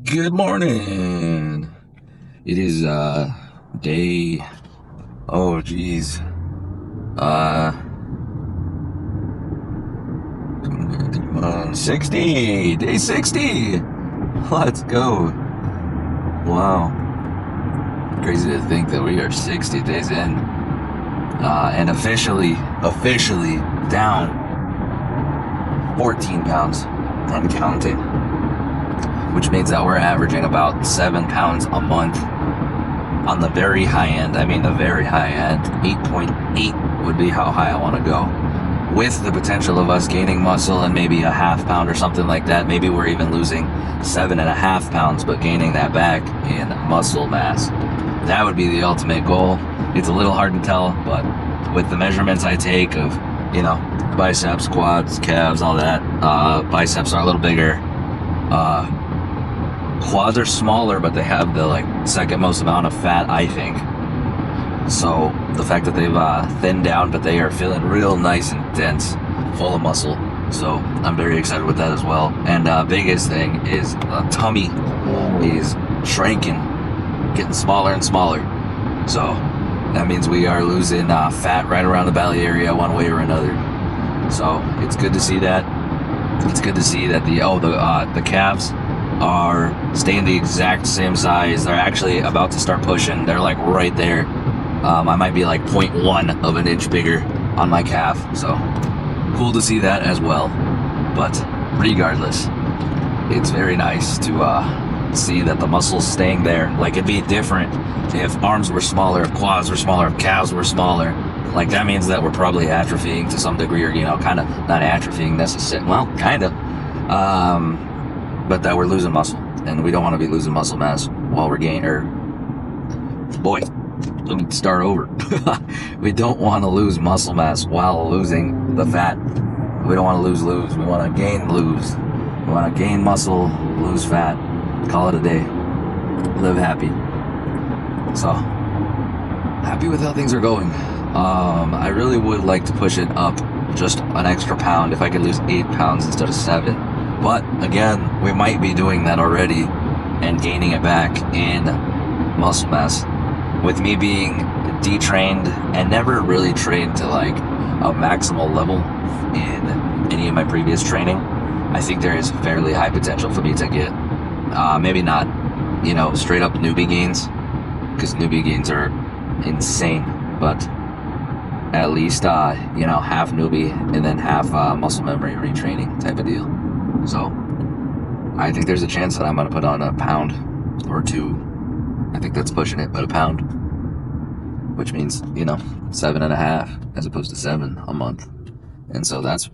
Good morning. It is day oh geez. Uh 60. Day 60. Let's go. Wow. Crazy to think that we are 60 days in. And officially down 14 pounds and counting. Which means that we're averaging about 7 pounds a month on the very high end. I mean, the very high end. 8.8 would be how high I want to go. With the potential of us gaining muscle and maybe a half pound or something like that. Maybe we're even losing 7.5 pounds, but gaining that back in muscle mass. That would be the ultimate goal. It's a little hard to tell, but with the measurements I take of, biceps, quads, calves, all that, biceps are a little bigger. Quads are smaller, but they have the second most amount of fat, I think. So the fact that they've thinned down, but they are feeling real nice and dense, full of muscle. So I'm very excited with that as well. And biggest thing is tummy is shrinking, getting smaller and smaller. So that means we are losing fat right around the belly area one way or another. So it's good to see that. It's good to see that the calves are staying the exact same size. They're actually about to start pushing. They're like right there. I might be like 0.1 of an inch bigger on my calf. So cool to see that as well. But regardless, it's very nice to see that the muscle's staying there. Like, it'd be different if arms were smaller, if quads were smaller, if calves were smaller. Like, that means that we're probably atrophying to some degree, or, kind of not atrophying necessarily. Well, kind of. But that we're losing muscle, and we don't want to be losing muscle mass while we're gaining. Let me start over. We don't want to lose muscle mass while losing the fat. We don't want to lose. We want to gain, lose. We want to gain muscle, lose fat. Call it a day. Live happy. So, happy with how things are going. I really would like to push it up just an extra pound if I could lose 8 pounds instead of 7. But again, we might be doing that already and gaining it back in muscle mass. With me being detrained and never really trained to like a maximal level in any of my previous training, I think there is fairly high potential for me to get maybe not, straight up newbie gains, because newbie gains are insane, but at least half newbie and then half muscle memory retraining type of deal. So I think there's a chance that I'm going to put on a pound or 2. I think that's pushing it, but a pound, which means 7.5 as opposed to 7 a month. And so that's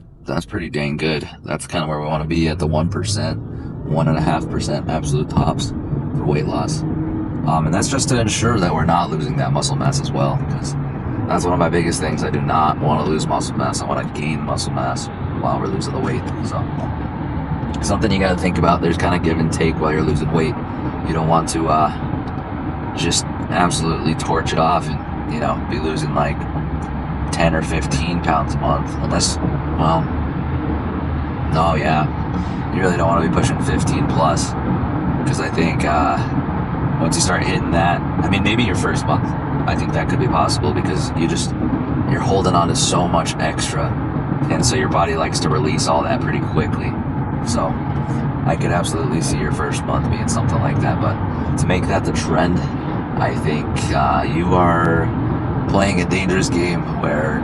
pretty dang good. That's kind of where we want to be, at the 1%, 1.5% absolute tops for weight loss. And that's just to ensure that we're not losing that muscle mass as well, because that's one of my biggest things. I do not want to lose muscle mass. I want to gain muscle mass while we're losing the weight. So something you got to think about. There's kind of give and take while you're losing weight. You don't want to just absolutely torch it off and be losing like 10 or 15 pounds a month, unless, you really don't want to be pushing 15 plus, because I think once you start hitting that, maybe your first month, I think that could be possible, because you're holding on to so much extra, and so your body likes to release all that pretty quickly. So I could absolutely see your first month being something like that, but to make that the trend, I think you are playing a dangerous game where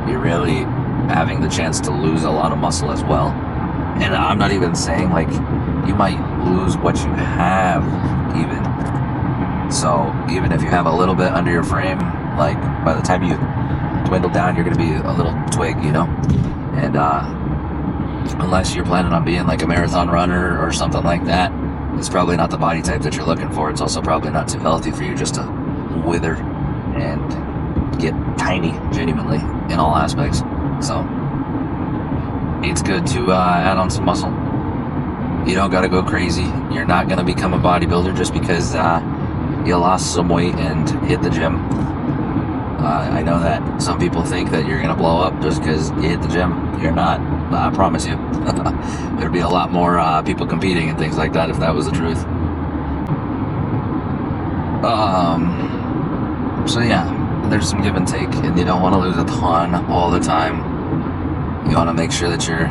you're really having the chance to lose a lot of muscle as well. And I'm not even saying you might lose what you have even. So even if you have a little bit under your frame, by the time you dwindle down, you're going to be a little twig, And unless you're planning on being like a marathon runner or something like that, it's probably not the body type that you're looking for. It's also probably not too healthy for you just to wither and get tiny, genuinely, in all aspects. So it's good to add on some muscle. You don't got to go crazy. You're not going to become a bodybuilder just because you lost some weight and hit the gym. I know that some people think that you're going to blow up just because you hit the gym. You're not. I promise you. There'd be a lot more people competing and things like that if that was the truth. So yeah, there's some give and take, and you don't want to lose a ton all the time. You want to make sure that you're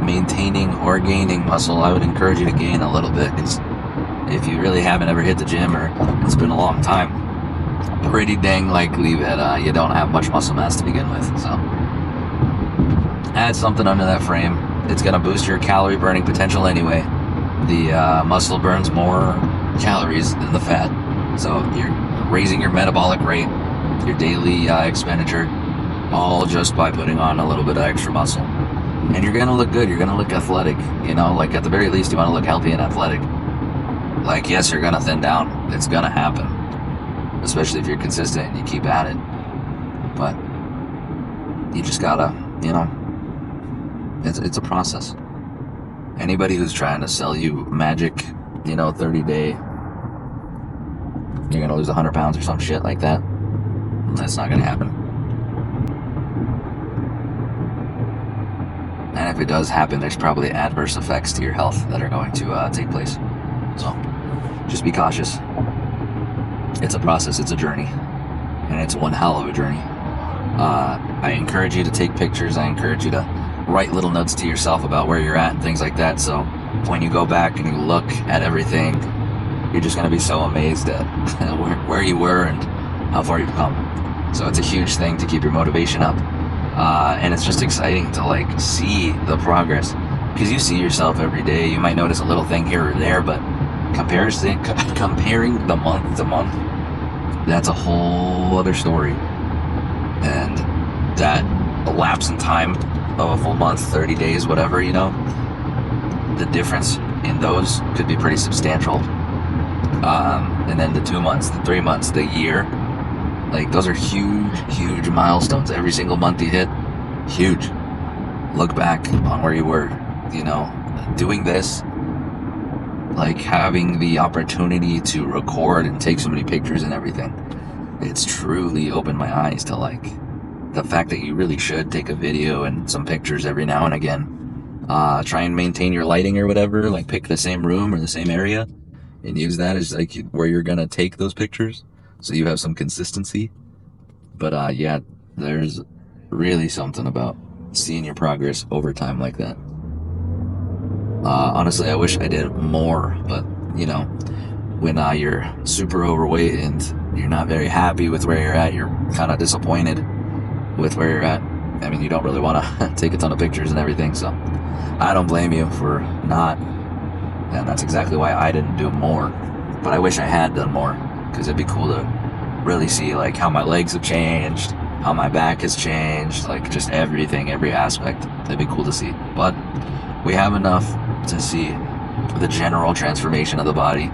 maintaining or gaining muscle. I would encourage you to gain a little bit, because if you really haven't ever hit the gym, or it's been a long time, pretty dang likely that you don't have much muscle mass to begin with. So add something under that frame. It's going to boost your calorie burning potential anyway. The muscle burns more calories than the fat, so you're raising your metabolic rate, your daily expenditure, all just by putting on a little bit of extra muscle. And you're gonna look good, you're gonna look athletic, you know, like at the very least you want to look healthy and athletic. Like, yes, you're gonna thin down, it's gonna happen, especially if you're consistent and you keep at it, but you just gotta, you know, it's a process. Anybody who's trying to sell you magic, you know, 30-day, you're gonna lose 100 pounds or some shit like that, that's not gonna happen. And if it does happen, there's probably adverse effects to your health that are going to take place. So just be cautious. It's a process, it's a journey, and it's one hell of a journey. I encourage you to take pictures. I encourage you to write little notes to yourself about where you're at and things like that, so when you go back and you look at everything, you're just going to be so amazed at where you were and how far you've come. So it's a huge thing to keep your motivation up. And it's just exciting to like see the progress, because you see yourself every day. You might notice a little thing here or there, but comparing the month to month, that's a whole other story. And that lapse in time of a full month, 30 days, whatever, you know, the difference in those could be pretty substantial. And then the 2 months, the 3 months, the year, like those are huge milestones. Every single month you hit, huge. Look back on where you were, you know, doing this, like having the opportunity to record and take so many pictures and everything. It's truly opened my eyes to like the fact that you really should take a video and some pictures every now and again. Try and maintain your lighting or whatever, like pick the same room or the same area and use that as like where you're gonna take those pictures, so you have some consistency. But yeah, there's really something about seeing your progress over time like that. Honestly, I wish I did more, but you know, when you're super overweight and you're not very happy with where you're at, you're kind of disappointed with where you're at. I mean, you don't really want to take a ton of pictures and everything, so I don't blame you for not. And that's exactly why I didn't do more. But I wish I had done more, because it'd be cool to really see like how my legs have changed, how my back has changed, like just everything, every aspect. That'd be cool to see. But we have enough to see the general transformation of the body,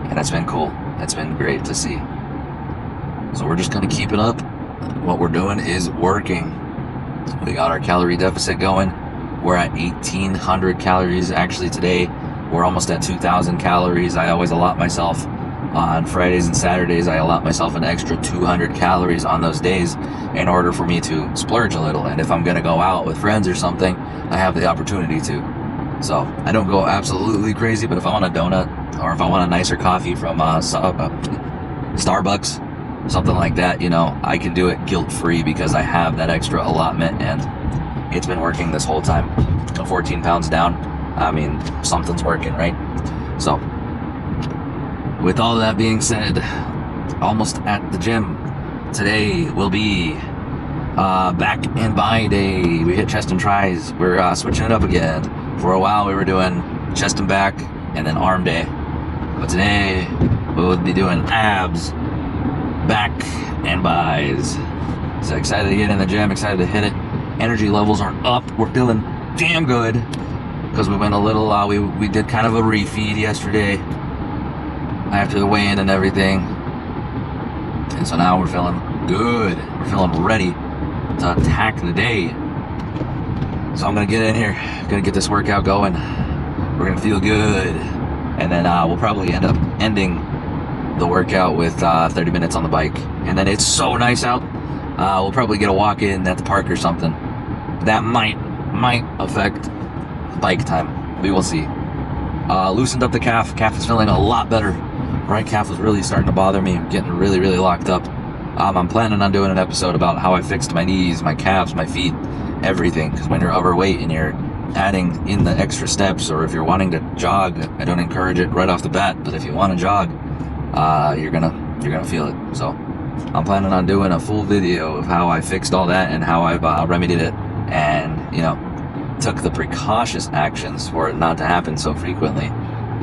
and it's been cool. It's been great to see. So we're just gonna keep it up. What we're doing is working. We got our calorie deficit going. We're at 1,800 calories actually today. We're almost at 2,000 calories. I always allot myself on Fridays and Saturdays. I allot myself an extra 200 calories on those days in order for me to splurge a little. And if I'm gonna go out with friends or something, I have the opportunity to. So I don't go absolutely crazy, but if I want a donut or if I want a nicer coffee from Starbucks, something like that, you know, I can do it guilt-free because I have that extra allotment, and it's been working this whole time. 14 pounds down, I mean, something's working, right? So with all that being said, almost at the gym. Today will be back and by day. We hit chest and tries. We're switching it up again. For a while we were doing chest and back and then arm day, but today we'll be doing abs, back, and buys. So excited to get in the gym, excited to hit it. Energy levels are up. We're feeling damn good because we went a little, we did kind of a refeed yesterday after the weigh-in and everything. And so now we're feeling good. We're feeling ready to attack the day. So I'm gonna get in here, gonna get this workout going. We're gonna feel good. And then we'll probably end up ending the workout with 30 minutes on the bike. And then it's so nice out, we'll probably get a walk in at the park or something. That might affect bike time. We will see. Loosened up the calf. Calf is feeling a lot better. right calf was really starting to bother me, getting really, really locked up. I'm planning on doing an episode about how I fixed my knees, my calves, my feet, everything. Because when you're overweight and you're adding in the extra steps, or if you're wanting to jog, I don't encourage it right off the bat. But if you want to jog, you're gonna feel it. So I'm planning on doing a full video of how I fixed all that and how I've remedied it, and took the precautious actions for it not to happen so frequently,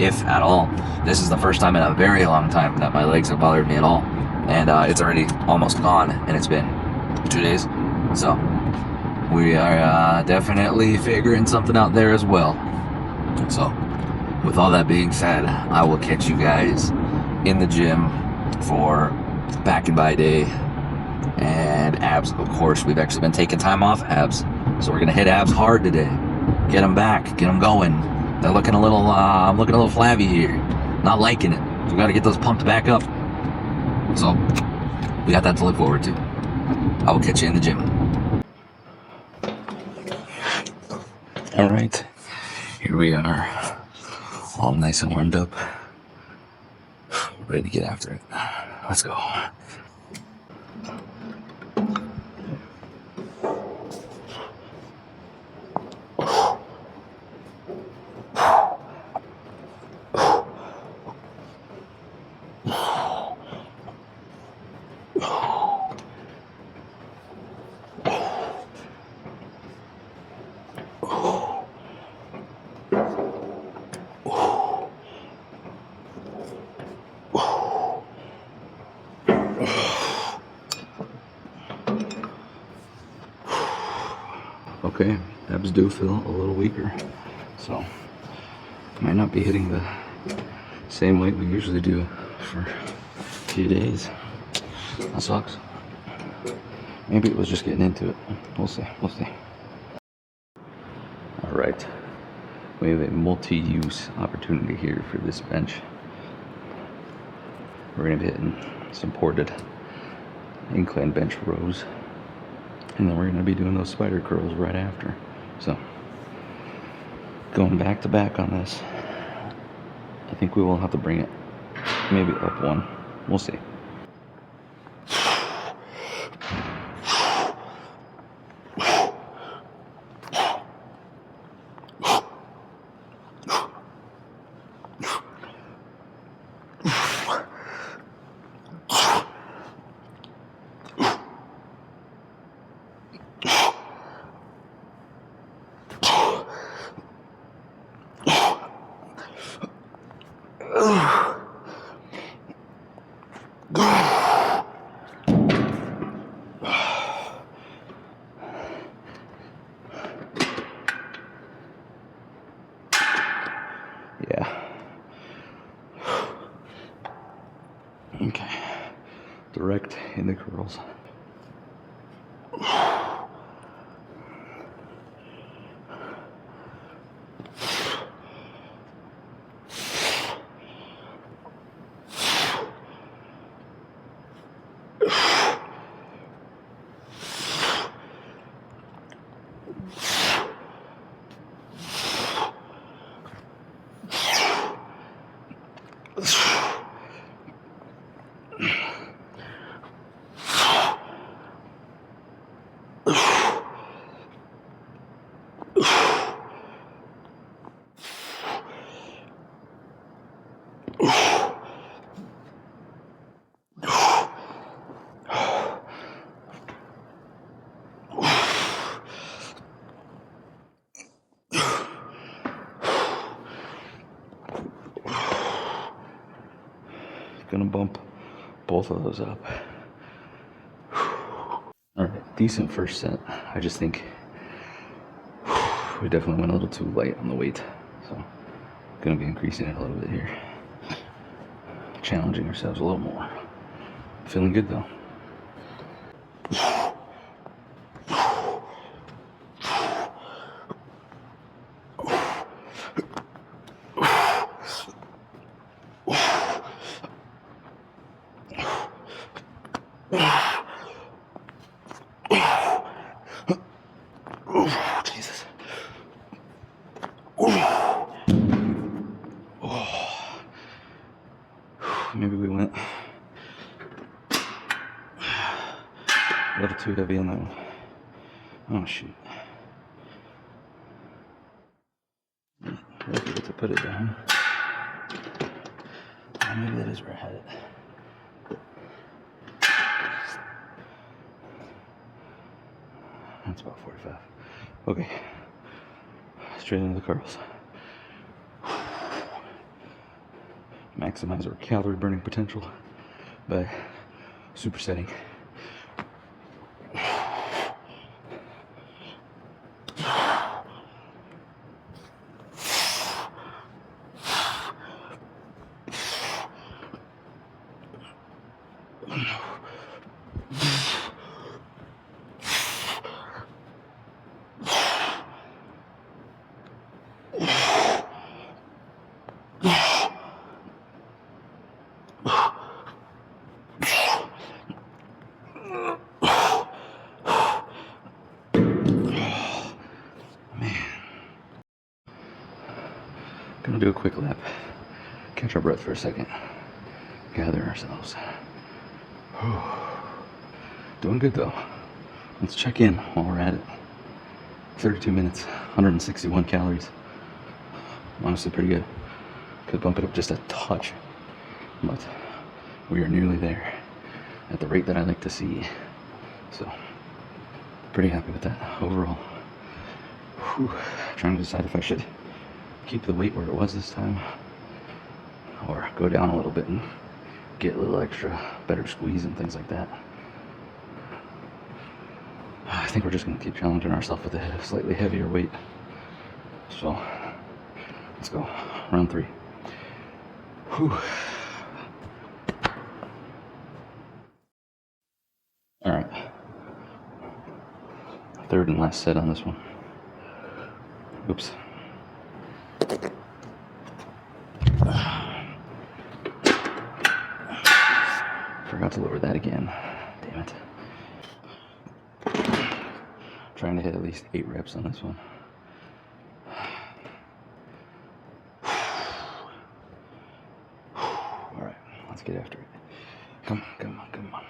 if at all. This is the first time in a very long time that my legs have bothered me at all, and it's already almost gone, and it's been 2 days. So we are definitely figuring something out there as well. So with all that being said, I will catch you guys in the gym for back and by day and abs. Of course, we've actually been taking time off abs, so we're gonna hit abs hard today. Get them back, get them going. They're looking a little, I'm looking a little flabby here. Not liking it. So we gotta get those pumped back up. So we got that to look forward to. I will catch you in the gym. All right, here we are, all nice and warmed up, ready to get after it. Let's go. Okay, abs do feel a little weaker, so might not be hitting the same weight we usually do for a few days. That sucks. Maybe it was just getting into it. We'll see. All right, we have a multi-use opportunity here for this bench. We're gonna be hitting supported incline bench rows, and then we're gonna be doing those spider curls right after. So going back to back on this. I think we will have to bring it maybe up one. We'll see. Yeah. Okay. Direct in the curls. Gonna bump both of those up. All right, decent first set. I just think we definitely went a little too light on the weight, so gonna be increasing it a little bit here, challenging ourselves a little more. Feeling good though. Jesus. A little too heavy on that one. Oh shoot. I forget to put it down. Oh, maybe that is where I had it. That's about 45. Okay. Straight into the curls. Maximize our calorie burning potential by supersetting. Gonna do a quick lap, catch our breath for a second, gather ourselves. Doing good though. Let's check in while we're at it. 32 minutes, 161 calories. Honestly pretty good. Could bump it up just a touch, but we are nearly there at the rate that I like to see. So, pretty happy with that overall. Trying to decide if I should keep the weight where it was this time or go down a little bit and get a little extra better squeeze and things like that. I think we're just going to keep challenging ourselves with a slightly heavier weight. So let's go. Round 3. All right. Third and last set on this one. Oops. Forgot to lower that again. Damn it. Trying to hit at least 8 reps on this one. Alright, let's get after it. Come on, come on, come on.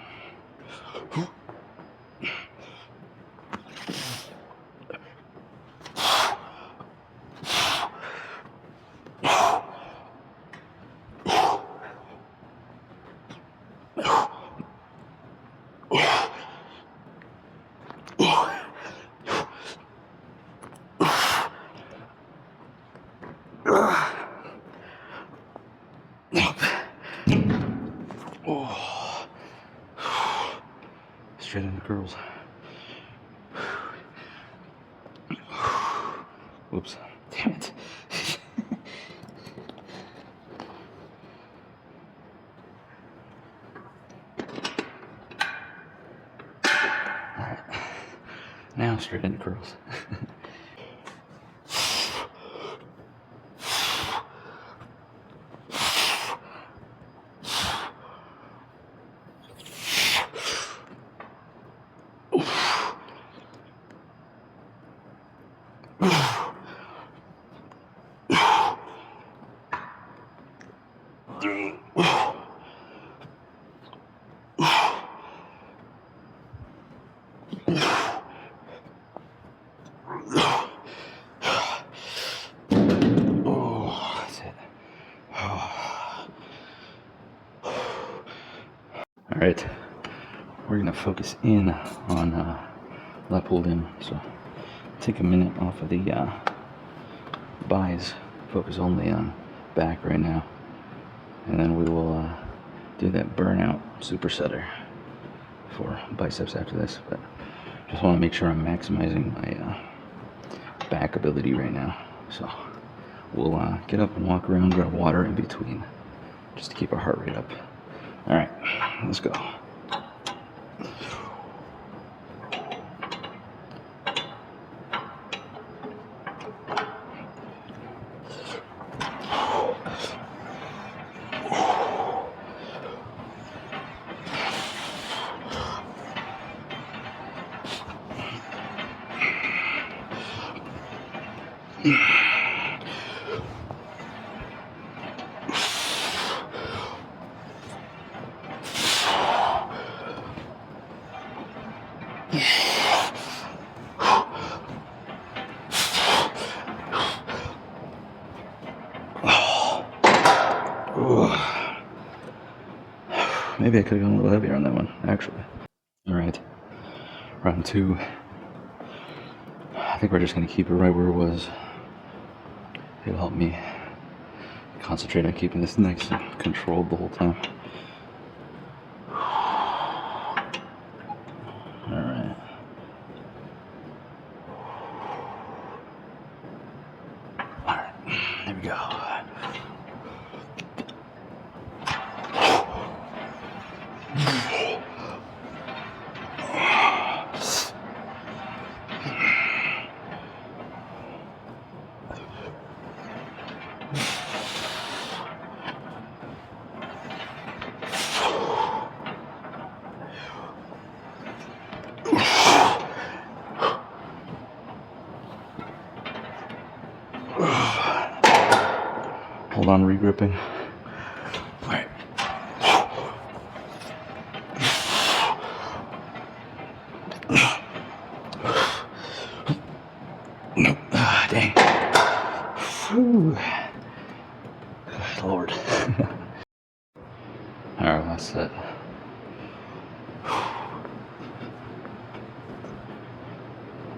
Straight into curls. Whoops. Damn it. Alright. Now straight into curls. Alright, we're going to focus in on lat pulled in, so take a minute off of the buys, focus only on back right now, and then we will do that burnout supersetter for biceps after this, but just want to make sure I'm maximizing my back ability right now, so we'll get up and walk around, grab water in between, just to keep our heart rate up. Alright, let's go. Maybe I could have gone a little heavier on that one, actually. All right, round 2. I think we're just gonna keep it right where it was. It'll help me concentrate on keeping this nice and controlled the whole time. All right. All right, there we go. Hold on, regripping. All right. Nope. Dang. Whew. Good Lord. All right, last set.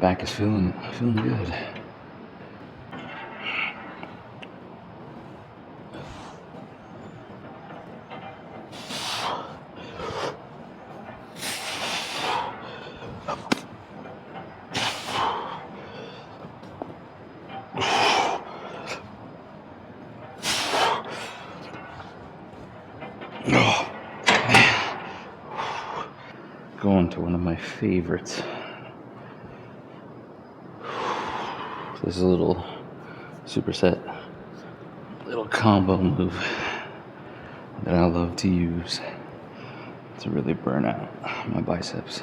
Back is feeling good. Oh, man. Going to one of my favorites. This is a little superset, little combo move that I love to use to really burn out my biceps.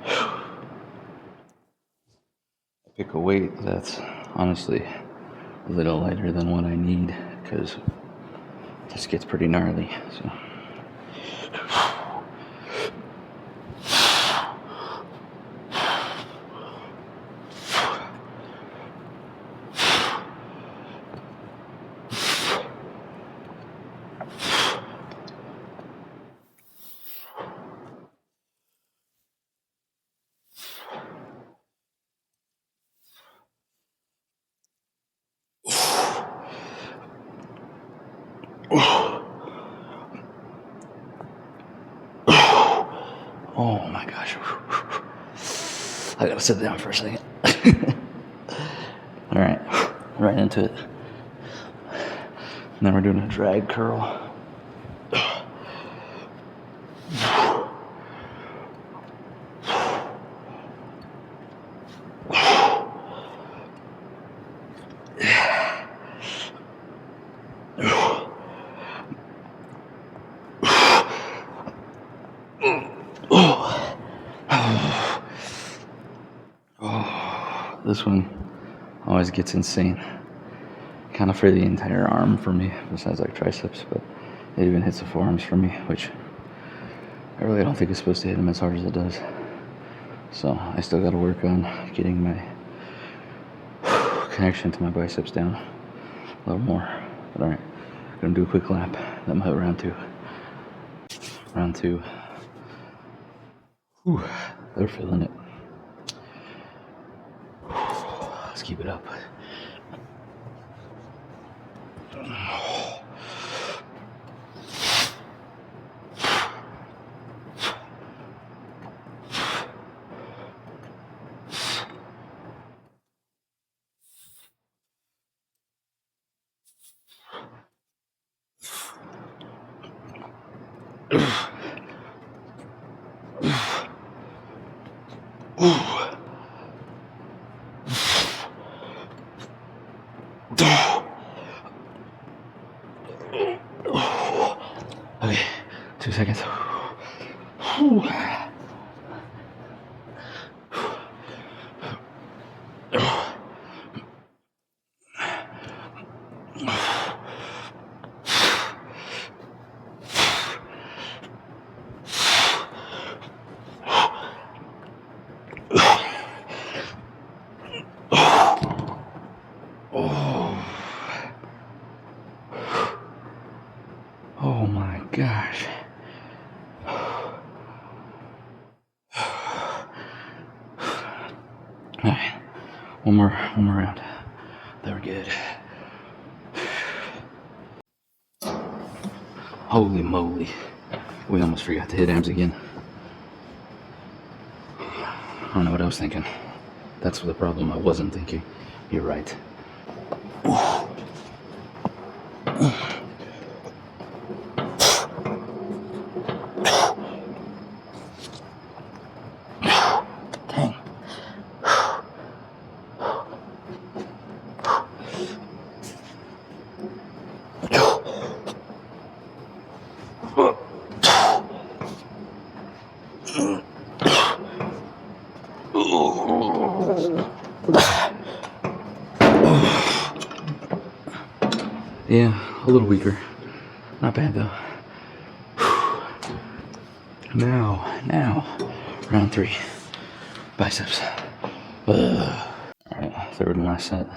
I pick a weight that's honestly a little lighter than what I need because it just gets pretty gnarly. So. Oh my gosh. I gotta sit down for a second. Alright, right into it. And then we're doing a drag curl. This one always gets insane. Kind of for the entire arm for me, besides like triceps, but it even hits the forearms for me, which I really don't think it's supposed to hit them as hard as it does. So I still got to work on getting my connection to my biceps down a little more. But all right, gonna do a quick lap. Then we'll have round 2. Round 2. Whew, they're feeling it. Let's keep it up. Okay, 2 seconds. Oh my gosh. Alright, one more round. There, we're good. Holy moly. We almost forgot to hit abs again. I don't know what I was thinking. That's the problem. I wasn't thinking. You're right. Dang. Yeah, a little weaker. Not bad though. Now, round 3. Biceps. Alright, third and last set.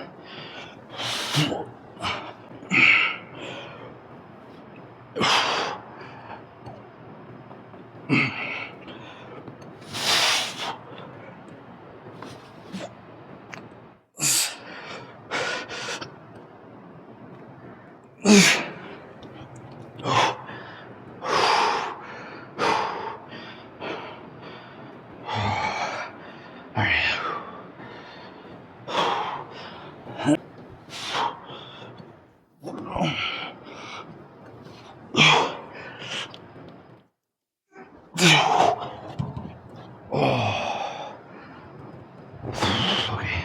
Okay.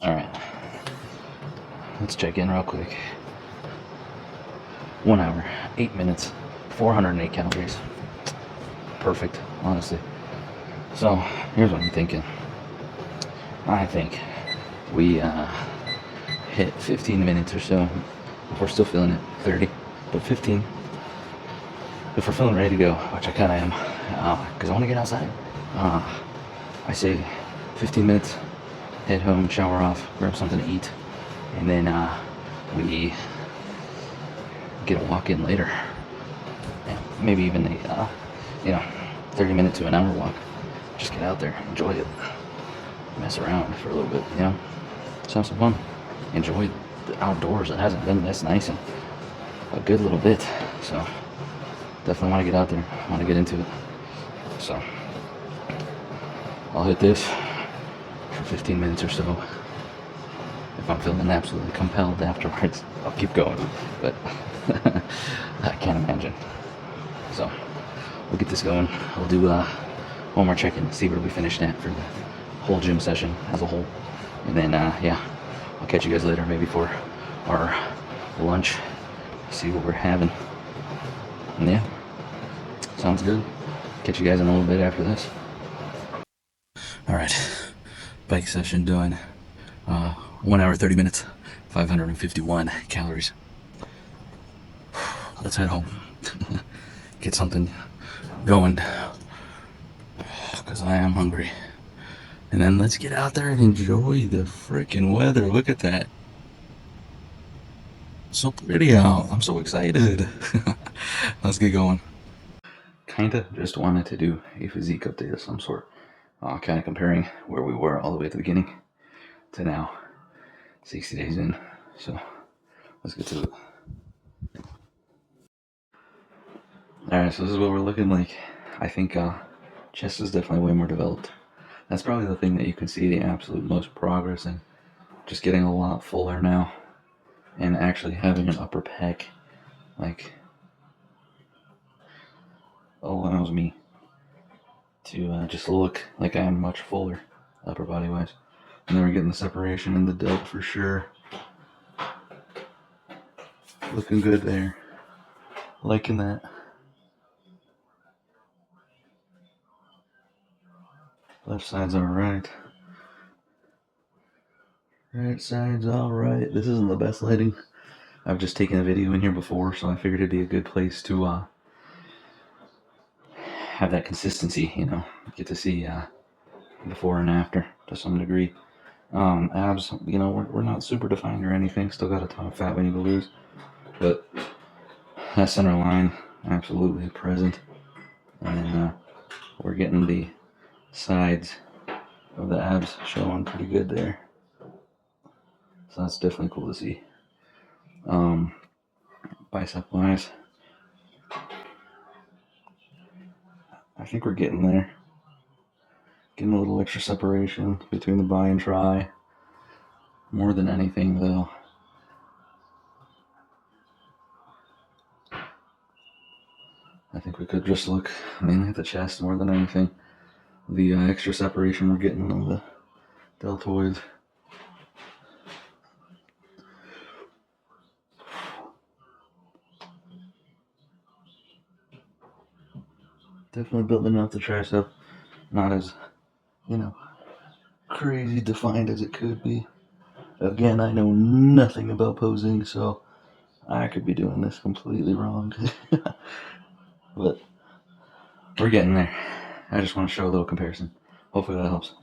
Alright. Let's check in real quick. 1 hour, 8 minutes, 408 calories. Perfect, honestly. So, here's what I'm thinking. I think we hit 15 minutes or so. If we're still feeling it, 30. But 15. If we're feeling ready to go, which I kind of am, because I want to get outside. I say 15 minutes, head home, shower off, grab something to eat, and then we get a walk in later. And maybe even a 30-minute to an hour walk. Just get out there, enjoy it, mess around for a little bit, just have some fun, enjoy the outdoors. It hasn't been this nice in a good little bit, so definitely want to get out there, want to get into it. So I'll hit this for 15 minutes or so. If I'm feeling absolutely compelled afterwards, I'll keep going, but I can't imagine. So we'll get this going. I'll do one more check-in, see where we finished at for the whole gym session as a whole, and then I'll catch you guys later, maybe for our lunch, see what we're having. And yeah, sounds good. Catch you guys in a little bit after this. All right, bike session done. 1 hour 30 minutes, 551 calories. Let's head home. Get something going, because I am hungry. And then let's get out there and enjoy the freaking weather. Look at that. So pretty out. I'm so excited. Let's get going. Kinda just wanted to do a physique update of some sort. Kind of comparing where we were all the way at the beginning to now, 60 days in. So let's get to it. Alright, so this is what we're looking like. I think chest is definitely way more developed. That's probably the thing that you can see the absolute most progress in. Just getting a lot fuller now, and actually having an upper pec, like, allows me to just look like I am much fuller upper body wise. And then we're getting the separation in the delt for sure. Looking good there. Liking that. Left side's alright. Right side's alright. This isn't the best lighting. I've just taken a video in here before, so I figured it'd be a good place to have that consistency, you know, get to see before and after to some degree. Abs, you know, we're not super defined or anything. Still got a ton of fat we need to lose, but that center line absolutely present, and we're getting the sides of the abs showing pretty good there. So that's definitely cool to see. Bicep wise, I think we're getting there. Getting a little extra separation between the bi and tri. More than anything, though, I think we could just look mainly at the chest more than anything. The extra separation we're getting on the deltoids. Definitely building out the tricep. Not as, you know, crazy defined as it could be. Again, I know nothing about posing, so I could be doing this completely wrong. But we're getting there. I just want to show a little comparison. Hopefully that helps.